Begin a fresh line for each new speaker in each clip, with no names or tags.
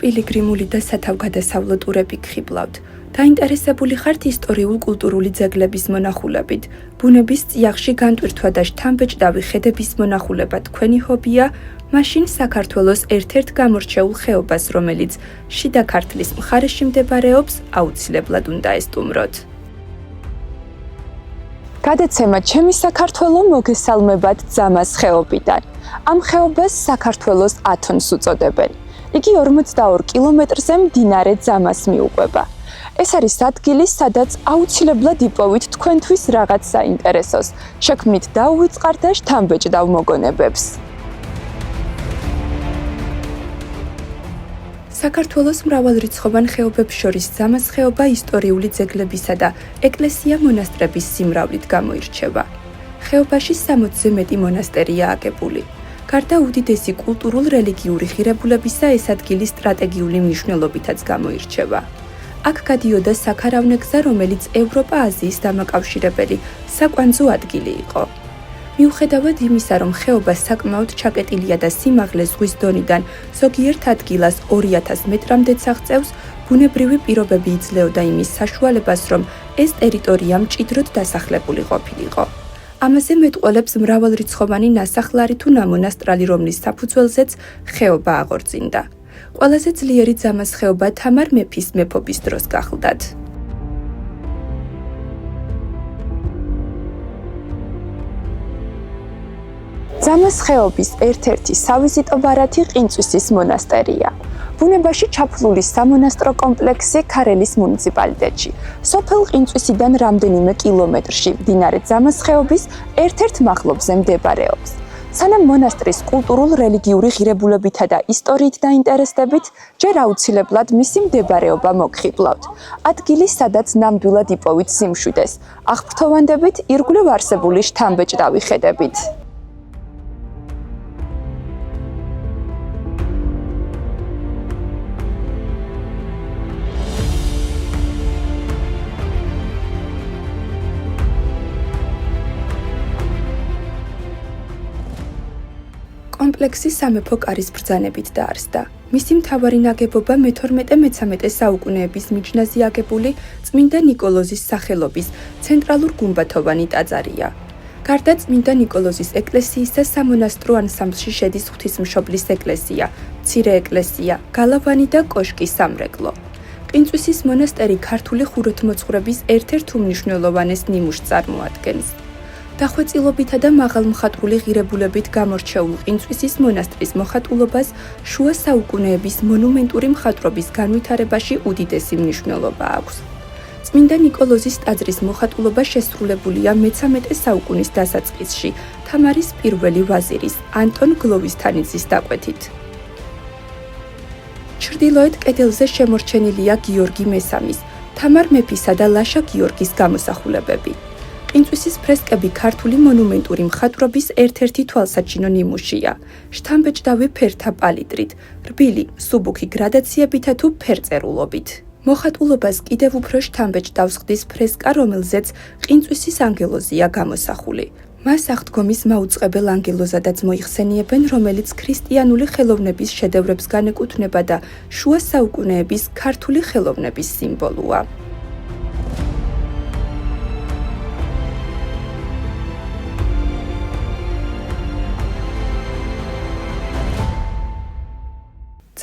პილიგრიმული და სათავგადასავლო ტურები გხიბლავთ. დაინტერესებული ხართ ისტორიულ-კულტურული ძეგლების მონახულებით, ბუნების წიაღში განტვირთვა და შთამბეჭდავი ხედების მონახულება თქვენი ჰობია, მაშინ საქართველოს ერთ-ერთ გამორჩეულ ხეობას, რომელიც შიდა ქართლის მხარეში მდებარეობს, აუცილებლად უნდა ესტუმროთ.
გადაცემა ჩემი საქართველო მოგესალმებათ ძამას ხეობიდან. ამ ხეობას საქართველოს ათონს უწოდებენ. იგი 42 კილომეტრზე მდინარე ძამას მიუყვება. ეს არის ადგილი, სადაც აუცილებლად იპოვით თქვენთვის რაღაც საინტერესოს. შექმნით დაუვიწყარ და შთამბეჭდავ მოგონებებს.
საქართველოს მრავალრიცხოვან ხეობებს შორის ძამას ხეობა ისტორიული ძეგლებისა და ეკლესია-მონასტრების სიმრავლით გამოირჩევა. ხეობაში 60-ზე მეტი მონასტერია აგებული. გარდა უდიდესი კულტურულ-რელიგიური ღირებულებისა, ეს ადგილი სტრატეგიული მნიშვნელობითაც გამოირჩევა. აქ გადიოდა საქარავნე გზა, რომელიც ევროპა-აზიის დამაკავშირებელი საკვანძო ადგილი იყო. მიუხედავად იმისა, რომ ხეობა საკმაოდ ჩაკეტილია და სიმაღლე ზღვის დონიდან ზოგიერთ ადგილას 2000 მეტრამდეც აღწევს, ბუნებრივი პირობები იძლეოდა იმის საშუალებას, რომ ეს ტერიტორია მჭიდროდ დასახლებული ყოფილიყო. ამაზე მეტყველებს მრავალრიცხოვანი ნასახლარი თუ ნამონასტრალი, რომლის საფუძველზეც ხეობა აღორძინდა. ყველაზე ძლიერი ძამას ხეობა თამარ მეფის მეფობის დროს გახლდათ.
ძამას ხეობის ერთ-ერთი სავიზიტო ბარათი ყინწვისის მონასტერია. ბუნებაში ჩაფლული სამონასტრო კომპლექსი ქარელის მუნიციპალიტეტში, სოფელ ყინწვისიდან რამდენიმე კილომეტრში, მდინარე ძამას ხეობის ერთ-ერთ მახლობზე მდებარეობს. სანამ მონასტრის კულტურულ-რელიგიური ღირებულებითა და ისტორიით დაინტერესდებით, ჯერ აუცილებლად მისი მდებარეობა მოგხიბლავთ. ადგილი, სადაც ნამდვილად იპოვით სიმშვიდეს, აღფრთოვანდებით ირგვლივ არსებული შთამბეჭდავი ხედებით.
კომპლექსი სამეფო კარის ბრძანებით დაარსდა. მისი მთავარი ნაგებობა მე-12-13 საუკუნეების მიჯნაზე აგებული წმინდა ნიკოლოზის სახელობის ცენტრალურ გუმბათოვანი ტაძარია. გარდა წმინდა ნიკოლოზის ეკლესიისა, სამონასტრო ანსამბლში შედის ღვთისმშობლის ეკლესია, მცირე ეკლესია, გალავანი და კოშკის სამრეკლო. ყინწვისის მონასტერი ქართული ხუროთმოძღვრების ერთ-ერთ უმნიშვნელოვანეს ნიმუშს წარმოადგენს. დახვეწილობითა და მაღალმხატვრული ღირებულებით გამორჩეულ ყინწვისის მონასტრის მოხატულობას შუა საუკუნეების მონუმენტური მხატვრობის განვითარებაში უდიდესი მნიშვნელობა აქვს. წმინდა ნიკოლოზის ტაძრის მოხატულობა შესრულებულია მე-13 საუკუნის დასაწყისში თამარის პირველი ვაზირის, ანტონ გლოვისთანიძის დაკვეთით. ჩრდილოეთ კედელზე შემორჩენილია გიორგი მესამის, თამარ მეფისა და ლაშა გიორგის გამოსახულებები. ყინწვისის ფრესკები ქართული მონუმენტური მხატვრობის ერთ-ერთი თვალსაჩინო ნიმუშია, შთამბეჭდავი ფერთა პალიტრით, რბილი, მსუბუქი გრადაციებითა თუ ფერწერულობით. მოხატულობას კიდევ უფრო შთამბეჭდავს ხდის ფრესკა, რომელზეც ყინწვისის ანგელოზია გამოსახული. მას აღდგომის მაუწყებელ ანგელოზადაც მოიხსენიებენ, რომელიც ქრისტიანული ხელოვნების შედევრებს განეკუთვნება და შუა საუკუნეების ქართული ხელოვნების სიმბოლოა.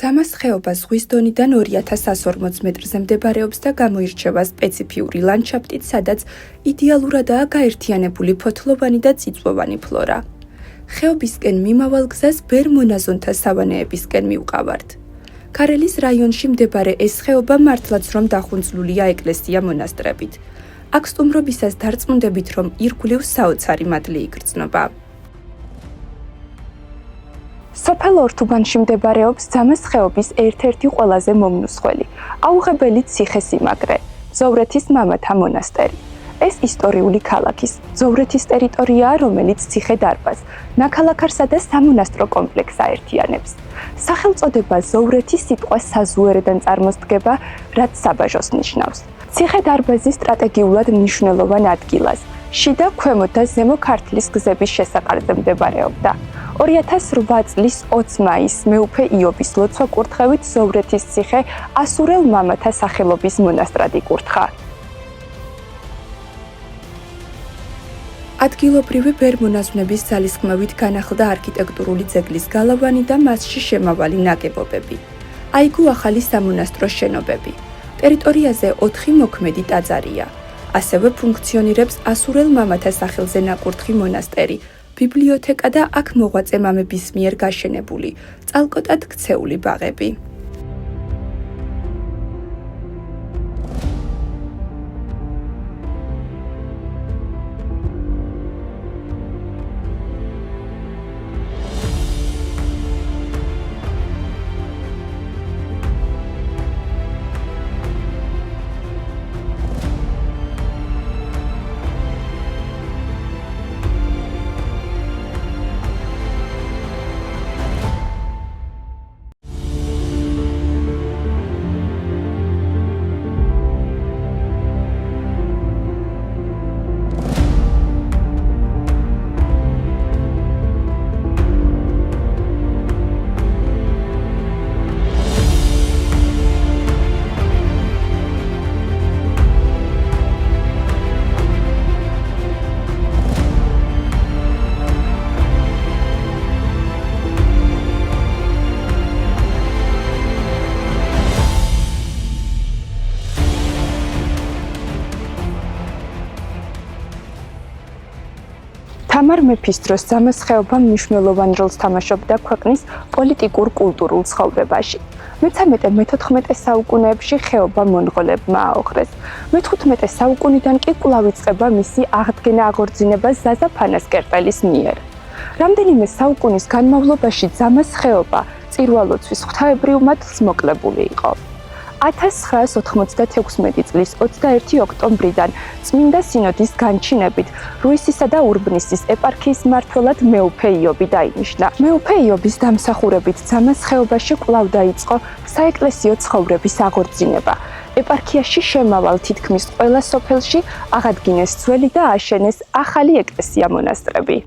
ძამას ხეობა ზღვის დონიდან 2140 მეტრზე მდებარეობს და გამოირჩევა სპეციფიური ლანდშაფტით, სადაც იდეალურადაა გაერთიანებული ფოთლოვანი და წიწვოვანი ფლორა. ხეობისკენ მიმავალ გზას ბერ-მონაზონთა სავანეებისკენ მივყავართ. ქარელის რაიონში მდებარე ეს ხეობა მართლაც რომ დახუნძლულია ეკლესია-მონასტრებით. აქ სტუმრობისას დარწმუნდებით, რომ ირგვლივ საოცარი მადლი იგრძნობა.
სოფელ ორთუბანში მდებარეობს ძამას ხეობის ერთ-ერთი ყველაზე მომნუსხველი, აუღებელი ციხე-სიმაგრე, ზოვრეთის მამათა მონასტერი. ეს ისტორიული ქალაქის, ზოვრეთის ტერიტორიაა, რომელიც ციხე-დარბაზს, ნაქალაქარსა და სამონასტრო კომპლექსს აერთიანებს. სახელწოდება ზოვრეთის სიტყვა საზუერედან წარმოსდგება, რაც საბაჟოს ნიშნავს. ციხე-დარბაზი სტრატეგიულად მნიშვნელოვან ადგილას, შიდა, ქვემო და ზემო ქართლის გზების შესაყარზე მდებარეობდა. 2008 წლის 20 მაისს მეუფე იობის ლოცვა კურთხევით ზოვრეთის ციხე ასურელ მამათა სახელობის მონასტრად იკურთხა.
ადგილობრივი ბერ-მონაზვნების ძალისხმევით განახლდა არქიტექტურული ძეგლის გალავანი და მასში შემავალი ნაგებობები. აიგო ახალი სამონასტრო შენობები. ტერიტორიაზე 4 მოქმედი ტაძარია. ასევე ფუნქციონირებს ასურელ მამათა სახელზე ნაკურთხი მონასტერი, ბიბლიოთეკა და აქ მოღვაწე მამების მიერ გაშენებული, წალკოტად ქცეული ბაღები.
თამარ მეფის დროს ძამას ხეობა მნიშვნელოვან როლს თამაშობდა ქვეყნის პოლიტიკურ-კულტურულ ცხოვრებაში. მე-13-მე-14 საუკუნეებში ხეობა მონღოლებმა აოხრეს. მე-15 საუკუნიდან კი კვლავ იწყება მისი აღდგენა აღორძინება ზაზა ფანასკერტელის მიერ. რამდენიმე საუკუნის განმავლობაში ძამას ხეობა წირვალოცვის ღვთაებრივ მადლს მოკლებული იყო. 1996 წლის 21 ოქტომბრიდან წმინდა სინოდის განჩინებით რუისისა და ურბნისის ეპარქიის მმართველად მეუფე იობი დაინიშნა. მეუფე იობის დამსახურებით ძამას ხეობაში კვლავ დაიწყო საეკლესიო ცხოვრების აღორძინება. ეპარქიაში შემავალ თითქმის ყველა სოფელში აღადგინეს ძველი და აშენეს ახალი ეკლესია-მონასტრები.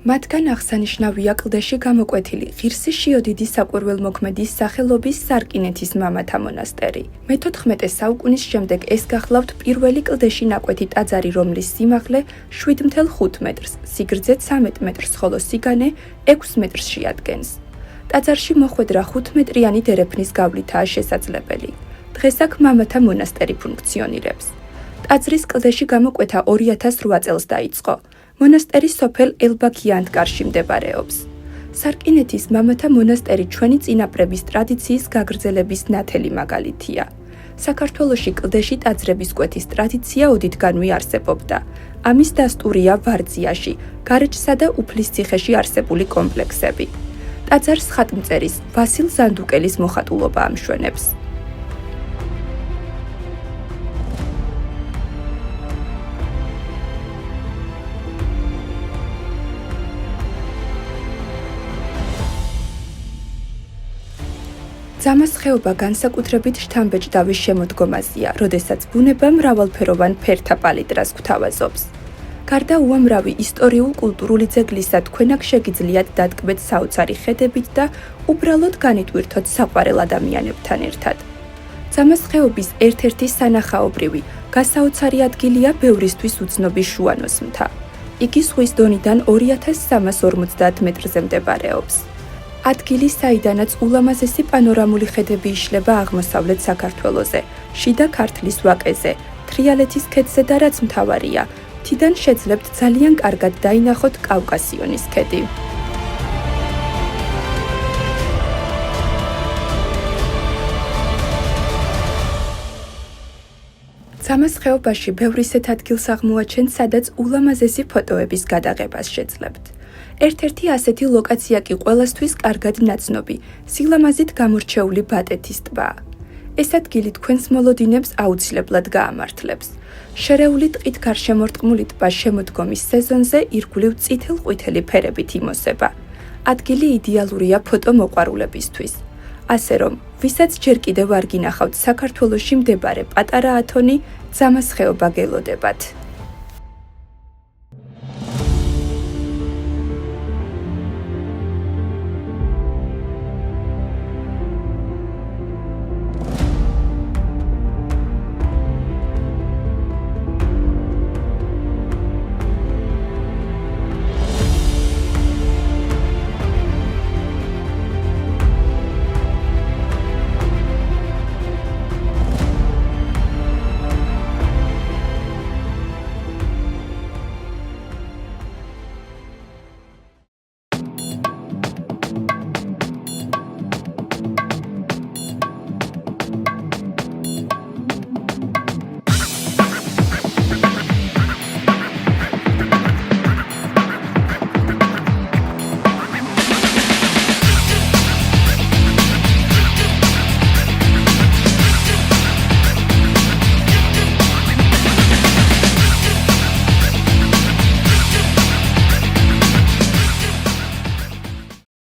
მათგან აღსანიშნავია კლდეში გამოკვეთილი ღირსი შიოდიდი საკვირველმოქმედის სახელობის სარკინეთის მამათა მონასტერი. მე-14 საუკუნის შემდეგ ეს გახლავთ პირველი კლდეში ნაკვეთი ტაძარი, რომლის სიმაღლე 7,5 მეტრს, სიგრძე 13 მეტრს, ხოლო სიგანე 6 მეტრს შეადგენს. ტაძარში მოხვედრა 5 მეტრიანი დერეფნის გავლითაა შესაძლებელი. დღეს აქ მამათა მონასტერი ფუნქციონირებს. ტაძრის კლდეში გამოკვეთა 2008 წელს დაიწყო. მონასტერი სოფელ ელბაქიანთკარში მდებარეობს. სარკინეთის მამათა მონასტერი ჩვენი წინაპრების ტრადიციის გაგრძელების ნათელი მაგალითია. საქართველოში კლდეში ტაძრების კვეთის ტრადიცია ოდითგანვე არსებობდა. ამის დასტურია ვარძიაში, გარეჯსა და უფლისციხეში არსებული კომპლექსები. ტაძარს ხატმწერის ვასილ ზანდუკელის მოხატულობა ამშვენებს. ძამას ხეობა განსაკუთრებით შთამბეჭდავის შემოდგომაზეა, როდესაც ბუნება მრავალფეროვან ფერთა პალიტრას გვთავაზობს. გარდა უამრავი ისტორიულ-კულტურული ძეგლისა, თქვენ აქ შეგიძლიათ დატკბეთ საოცარი ხედებით და უბრალოდ განიტვირთოთ საყვარელ ადამიანებთან ერთად. ძამას ხეობის ერთ-ერთი სანახაობრივი, გასაოცარი ადგილია ბევრისთვის უცნობი შუანოს მთა. იგი ზღვის დონიდან 2350 მეტრზე მდებარეობს. ადგილი, საიდანაც ულამაზესი პანორამული ხედები იშლება აღმოსავლეთ საქართველოზე, შიდა ქართლის ვაკეზე, თრიალეთის ქედზე და რაც მთავარია, მთიდან შეძლებთ ძალიან კარგად დაინახოთ კავკასიონის ქედი. ძამას ხეობაში ბევრ ისეთ ადგილს აღმოაჩენთ, სადაც ულამაზესი ფოტოების გადაღებას შეძლებთ. ერთ-ერთი ასეთი ლოკაცია კი ყველასთვის კარგად ნაცნობი, სილამაზით გამორჩეული ბატეთის ტბაა. ეს ადგილი თქვენს მოლოდინებს აუცილებლად გაამართლებს. შერეული ტყით გარშემორტყმული ტბა შემოდგომის სეზონზე ირგვლივ წითელ-ყვითელი ფერებით იმოსება. ადგილი იდეალურია ფოტომოყვარულებისთვის. ასე რომ, ვისაც ჯერ კიდევ არ გინახავთ საქართველოში მდებარე პატარა ათონი, ძამას ხეობა გელოდებათ.